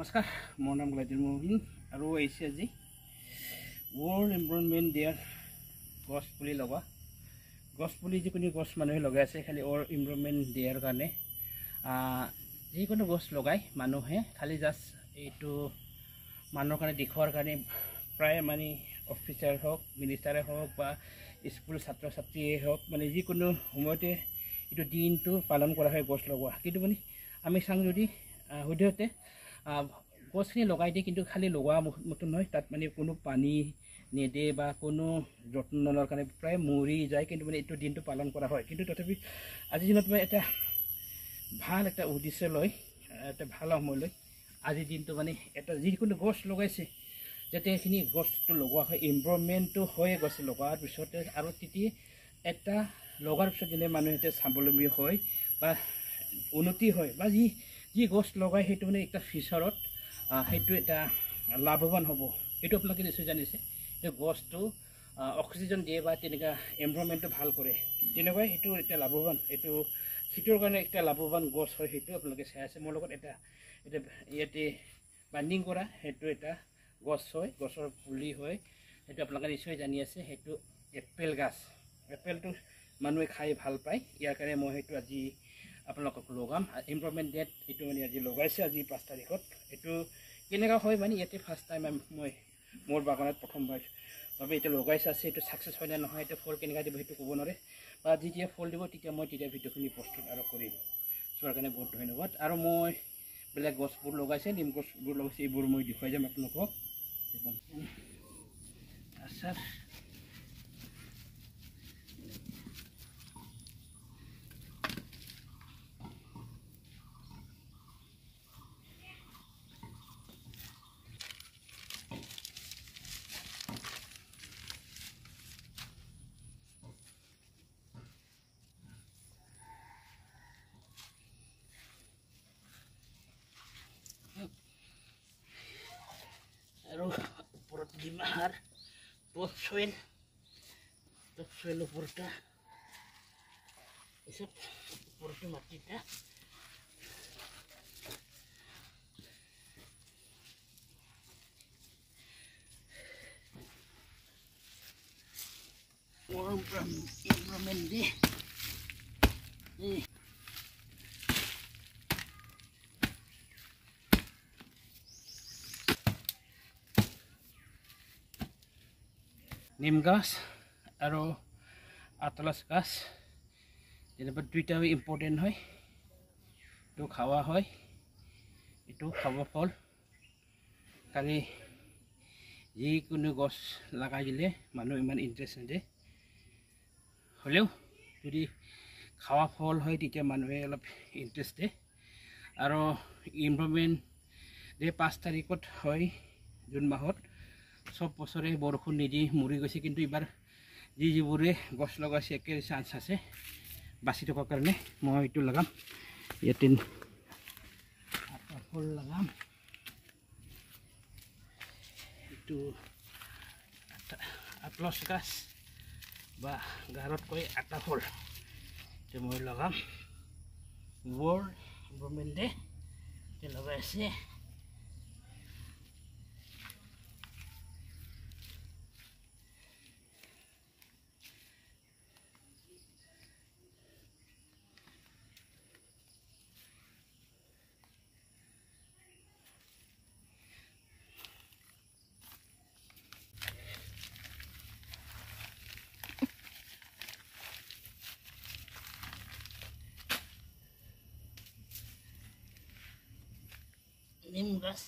নমস্কাৰ, মোৰ নাম গ্লাডিৰ মোহিন আৰু আহিছে আজি ৱৰ্ল্ড এনভাইৰনমেণ্ট ডে'ৰ গছ পুলি লগোৱা। গছ পুলি যিকোনো গছ মানুহে লগাই আছে খালি ৱৰ্ল্ড এনভাইৰনমেণ্ট ডে'ৰ কাৰণে। যিকোনো গছ লগাই মানুহে খালি জাষ্ট এইটো মানুহৰ কাৰণে দেখুৱাৰ কাৰণে প্ৰায় মানে অফিচাৰ হওক, মিনিষ্টাৰে হওক বা স্কুল ছাত্ৰ ছাত্ৰীয়ে হওক, মানে যিকোনো সময়তে এইটো দিনটো পালন কৰা হয় গছ লগোৱা। কিন্তু মানে আমি চাওঁ যদি সদ্যহতে গছখিনি লগাই দিয়ে, কিন্তু খালি লগোৱা মতো নহয়, তাত মানে কোনো পানী নিদিয়ে বা কোনো যত্ন নলোৱাৰ কাৰণে প্ৰায় মৰি যায়। কিন্তু মানে এইটো দিনটো পালন কৰা হয়। কিন্তু তথাপি আজিৰ দিনত মানে এটা ভাল এটা উদ্দেশ্য লৈ, এটা ভাল সময় লৈ আজিৰ দিনটো মানে এটা যিকোনো গছ লগাইছে যাতে সেইখিনি গছটো লগোৱা হয়, এনভাইৰনমেণ্টটো হয় গছ লগোৱাৰ পিছতে। আৰু তেতিয়া এটা লগাৰ পিছত যেনে মানুহ এতিয়া স্বাৱলম্বী হয় বা উন্নতি হয় বা যি গছ লগাই সেইটো মানে এটা ফিউচাৰত সেইটো এটা লাভৱান হ'ব। এইটো আপোনালোকে নিশ্চয় জানিছে যে গছটো অক্সিজেন দিয়ে বা তেনেকুৱা এনভাইৰনমেণ্টটো ভাল কৰে, তেনেকুৱাই সেইটো এটা লাভৱান, এইটো সেইটোৰ কাৰণে এটা লাভৱান গছ হয়। সেইটো আপোনালোকে চাই আছে মোৰ লগত এটা ইয়াতে বান্ডিং কৰা সেইটো এটা গছ হয়, গছৰ পুলি হয়। সেইটো আপোনালোকে নিশ্চয় জানি আছে, সেইটো এপেল গাছ। এপেলটো মানুহে খাই ভাল পায়, ইয়াৰ কাৰণে মই সেইটো আজি আপোনালোকক লগাম। এনভাইৰনমেণ্ট ডে'ত এইটো মানে আজি লগাইছে, আজি 5 তাৰিখত। এইটো কেনেকুৱা হয় মানে ইয়াতে ফাৰ্ষ্ট টাইম মই মোৰ বাগানত প্ৰথমবাৰ বাবে এইটো লগাইছে আছে। এইটো ছাকচেছ হয় নে নহয়, এইটো ফল কেনেকুৱা দিব সেইটো ক'ব নোৱাৰে, বা যেতিয়া ফল দিব তেতিয়া মই ভিডিঅ'খিনি প্ৰস্তুত আৰু কৰিম। চোৱাৰ কাৰণে বহুত ধন্যবাদ। আৰু মই বেলেগ গছবোৰ লগাইছে, নিম গছবোৰ লগাইছে, এইবোৰ মই দেখুৱাই যাম আপোনালোকক। আচ্ছা, আৰু ওপৰত ডিমাহাৰ টপ চইল ওপৰটা পিছত ওপৰতে মাটিটা এনভাইৰনমেণ্ট ডে। নিম গাছ আৰু আতলাছ গাছ যেনিবা দুইটাও ইম্পৰ্টেণ্ট হয়। এইটো খাৱা হয়, এইটো খাব ফল। খালি যিকোনো গছ লগাই দিলে মানুহ ইমান ইণ্টাৰেষ্ট নিদিয়ে, হ'লেও যদি খাৱা ফল হয় তেতিয়া মানুহে অলপ ইণ্টাৰেষ্ট দিয়ে। আৰু এনভাইৰনমেণ্ট ডে 5 তাৰিখত হয়, জুন মাহত। চব বছৰে বৰষুণ নিদি মৰি গৈছে, কিন্তু এইবাৰ যিবোৰে গছ লগাইছে একে চান্স আছে বাচি থকাৰ কাৰণে। মই এইটো লগাম, ইয়াতে আটা ফুল লগাম, এইটো আতলাছ গাছ বা গাৰত কৈ আটা ফুল এইটো মই লগাম। ৱৰ্ল্ড এনভাইৰনমেণ্ট ডে লগাই আছে। নিম গাছ